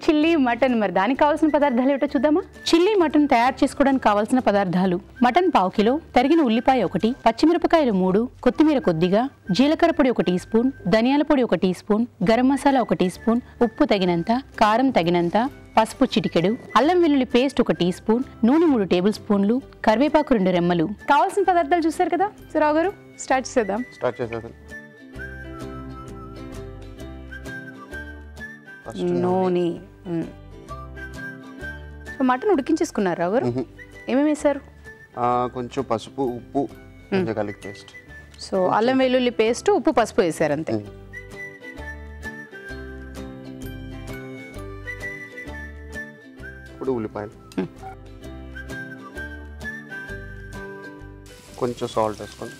Chilli mutton. మరి దానికి కావాల్సిన పదార్థాలు ఏమిటో చూద్దామా? చిల్లీ మటన్ తయారు చేసుకోవడానికి కావాల్సిన పదార్థాలు: మటన్ 1/2 కిలో, తరిగిన ఉల్లిపాయ 1, పచ్చిమిరపకాయలు 3, కొత్తిమీర కొద్దిగా, జీలకర్ర పొడి 1 టీ స్పూన్, ధనియాల పొడి 1 teaspoon, garam masala 1 teaspoon, ఉప్పు తగినంత, కారం తగినంత, పసుపు చిటికెడు, అల్లం వెల్లుల్లి పేస్ట్ 1 టీ స్పూన్, నూనె 3 టేబుల్ స్పూన్లు, కరివేపాకు 2 రెమ్మలు. కావాల్సిన పదార్థాలు చూసారు కదా. సో రావు గారు స్టార్ట్ చేద్దాం. నూనె. సో మటన్ ఉడికించేసుకున్నారు రావు గారు. ఏమేమి వేశారు? కొంచెం పసుపు, ఉప్పు, గార్లిక్ పేస్ట్. సో అల్లం వెల్లుల్లి పేస్ట్, ఉప్పు, పసుపు వేశారు అంతే. ఇప్పుడు ఉల్లిపాయలు, కొంచెం సాల్ట్ వేసుకోండి.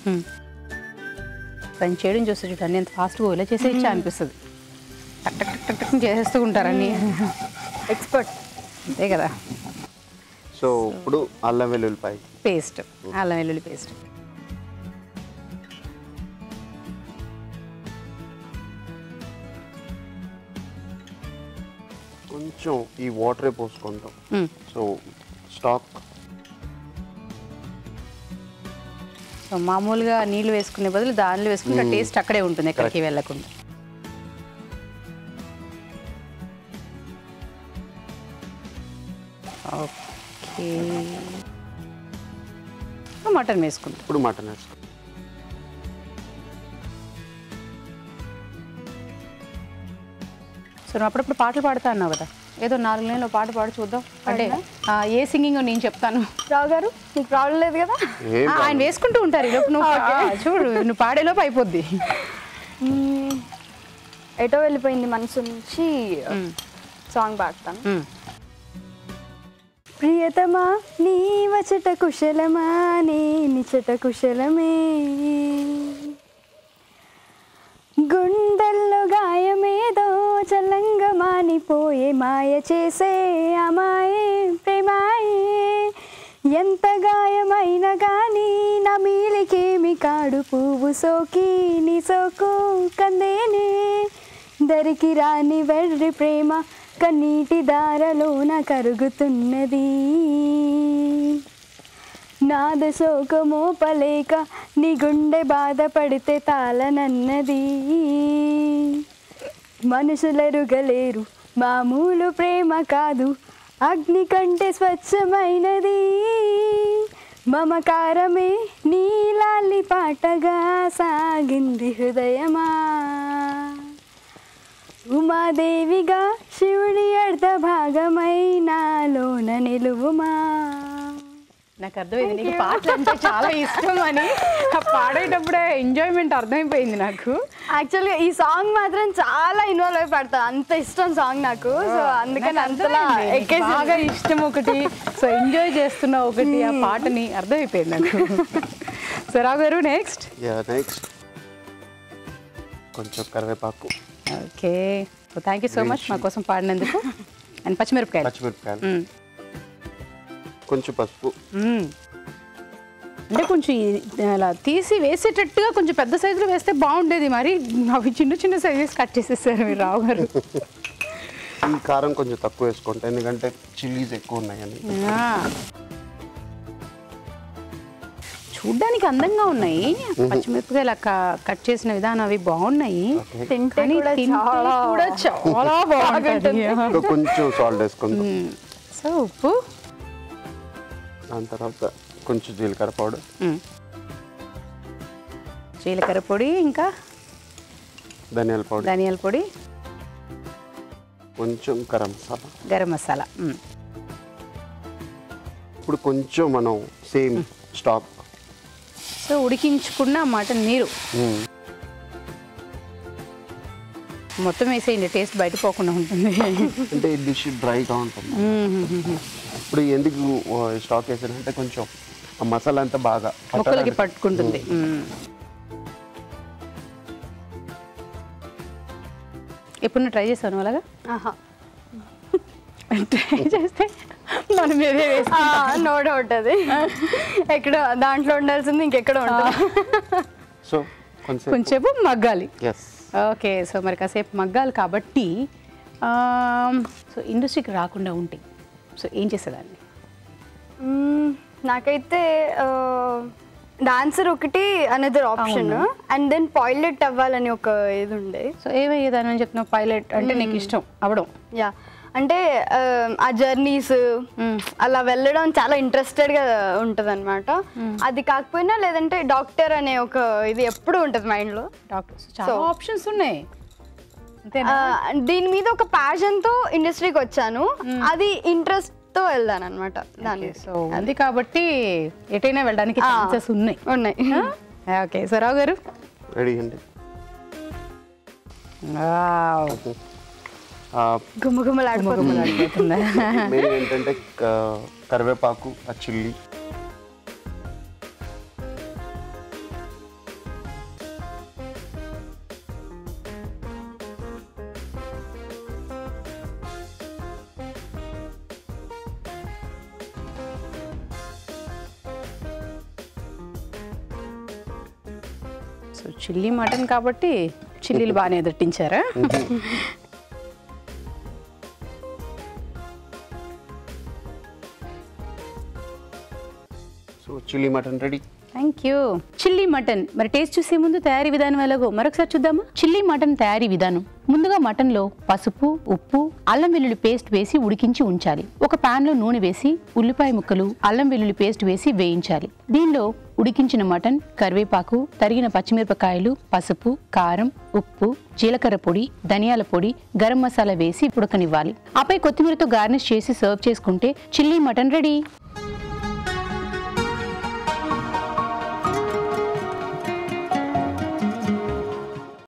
పని చేయడం చూస్తే చూడండి ఎంత ఫాస్ట్గా ఇలా చేసేయచ్చా అనిపిస్తుంది. టక్ టక్ టక్ టక్ చేసేస్తూ ఉంటారని. ఎక్స్పర్ట్ అంతే కదా. సో ఇప్పుడు అల్లం వెల్లుల్లిపాయ పేస్ట్, అల్లం వెల్లుల్లి పేస్ట్. కొంచెం ఈ వాటరే పోసుకుంటాం. So stock. సో మామూలుగా నీళ్ళు వేసుకునే బదులు దానిలో వేసుకుంటే టేస్ట్ అక్కడే ఉంటుంది, ఎక్కడికి వెళ్ళకుండా. ఓకే, మటన్ వేసుకుంటాం. ఇప్పుడు మటన్ వేసుకుంటాం. సో నువ్వు అప్పుడప్పుడు పాటలు పాడుతా అన్నావు కదా, ఏదో 4 నెలలు పాట పాడు చూద్దాం. అంటే ఏ సింగింగ్ నేను చెప్తాను. రావు గారు నీకు ప్రాబ్లం లేదు కదా? ఆయన వేసుకుంటూ ఉంటారు ఈలోపు. నువ్వు చూడు, నువ్వు పాడేలోపు అయిపోద్ది. ఎటో వెళ్ళిపోయింది మనసు నుంచి సాంగ్ పాడతాను. ప్రియతమా నీ వచట కుశలమా, నీ నిచట కుశలమే, గుండెల్లో గాయమేదో చల్లంగా మానిపోయే, మాయ చేసే అమాయే ప్రేమాయే, ఎంత గాయమైనా కానీ నా మీలికేమి కాడు, పువ్వు సోకి నీ సోకు కందేనే, దరికి రాని వెర్రి ప్రేమ కన్నీటి దారలోన కరుగుతున్నది, నాద శోకమోపలేక నీ గుండె బాధపడితే తాళనన్నది, మనుషులెరుగలేరు మామూలు ప్రేమ కాదు, అగ్ని కంటే స్వచ్ఛమైనది, మమకారమే నీలాలి పాటగా సాగింది హృదయమా, ఉమాదేవిగా శివుడి అర్ధ భాగమై నాలోన నిలువుమా. నాకు అర్థమైంది నీకు పాటలు అంటే చాలా ఇష్టం అని. పాడేటప్పుడే ఎంజాయ్మెంట్ అర్థమైపోయింది నాకు. యాక్చువల్గా ఈ సాంగ్ మాత్రం చాలా ఇన్వాల్వ్ అయి పడతా, అంత ఇష్టం సాంగ్ నాకు. సో అందుకని అంతలా బాగా ఇష్టం ఒకటి, సో ఎంజాయ్ చేస్తున్నా ఒకటి, ఆ పాటని అర్థమైపోయింది నాకు. సో రావు గారు నెక్స్ట్. కొంచెం కరివేపాకు. Okay, so thank you so much మా కోసం పాడినందుకు. అండ్ పచ్చిమిరపకాయలు, కొంచెం పసుపు. అంటే కొంచెం అలా తీసి వేసేటట్టుగా కొంచెం పెద్ద సైజులో వేస్తే బాగుండేది, మరి అవి చిన్న చిన్న సైజెస్ కట్ చేసేసారు మీరు రావు గారు. ఈ కారం కొంచెం తక్కువ వేసుకుంటా, ఎందుకంటే చిల్లీస్ ఎక్కువ ఉన్నాయని. చూడ్డానికి అందంగా ఉన్నాయి పచ్చిమిరపకాయలు, కట్ చేసిన విధానం అవి బాగున్నాయి, కూడా చాలా బాగుంటుంది. కొంచెం సాల్ట్ వేసుకుంటాం. సో ఉప్పు, దాని తర్వాత కొంచెం జీలకర్ర పౌడర్, జీలకర్ర పొడి, ఇంకా ధనియాల పొడి, కొంచెం గరం మసాలా. ఇప్పుడు కొంచెం మనం సేమ్ స్టాక్. సో ఉడికించుకున్న మటన్ నీరు మొత్తం వేసేయండి, టేస్ట్ బయట పోకుండా ఉంటుంది. అంటే డిష్ డ్రైగా ఉంటుంది. ఇప్పుడు ఎందుకు స్టాక్ వేసానంటే కొంచెం ఆ మసాలా అంతా బాగా ముక్కలకి పట్టుకుంటుంది. ఎప్పుడు ట్రై చేశాను అలాగా? ట్రై చేస్తే మన మీదే వేస్తాం, నో డౌట్. అది ఎక్కడ దాంట్లో ఉండాల్సింది ఇంకెక్కడ ఉంటుంది. సో కొంచెంసేపు మగ్గాలి. yes ఓకే, సో మరి కాసేపు మగ్గాలి కాబట్టి సో ఇండస్ట్రీకి రాకుండా ఉంటే సో ఏం చేసేదాన్ని? నాకైతే డాన్సర్ ఒకటి another option, and then pilot అవ్వాలని ఒక ఇది ఉండే. సో ఏమయ్యేదాన్ని అని చెప్తున్నావు? పైలట్ అంటే నీకు ఇష్టం అవ్వడం? యా, అంటే ఆ జర్నీస్ అలా వెళ్ళడం చాలా ఇంట్రెస్టెడ్గా ఉంటుంది అనమాట. అది కాకపోయినా లేదంటే డాక్టర్ అనే ఒక ఇది ఎప్పుడు ఉంటుంది మైండ్లో. డాక్టర్ చాలా ఆప్షన్స్ ఉన్నాయి. దీని మీద ఒక ప్యాషన్తో ఇండస్ట్రీకి వచ్చాను, అది ఇంట్రెస్ట్తో వెళ్ళాను అనమాట దాన్ని. సో అది కాబట్టి ఎటైనా వెళ్ళడానికి ఛాన్సెస్ ఉన్నాయి. ఓకే, సో రావు గారు రెడీ అండి. గుమ్మగుమ్మలాడుతుందా? మెయిన్ ఏంటంటే కరివేపాకు, ఆ చిల్లీ, సో చిల్లీ మటన్ కాబట్టి చిల్లీలు బాగానే దట్టించారా? So chilli mutton ready. Thank you. Chilli mutton మరి టేస్ట్ చూసే ముందు తయారీ విధానం ఎలాగో మరొకసారి చూద్దామా? చిల్లీ మటన్ తయారీ విధానం: ముందుగా మటన్లో పసుపు, ఉప్పు, అల్లం వెల్లుల్లి పేస్ట్ వేసి ఉడికించి ఉంచాలి. ఒక ప్యాన్లో నూనె వేసి ఉల్లిపాయ ముక్కలు, అల్లం వెల్లుల్లి పేస్ట్ వేసి వేయించాలి. దీనిలో ఉడికించిన మటన్, కరివేపాకు, తరిగిన పచ్చిమిరపకాయలు, పసుపు, కారం, ఉప్పు, జీలకర్ర పొడి, ధనియాల పొడి, గరం మసాలా వేసి ఉడకనివ్వాలి. ఆపై కొత్తిమీరతో గార్నిష్ చేసి సర్వ్ చేసుకుంటే చిల్లీ మటన్ రెడీ.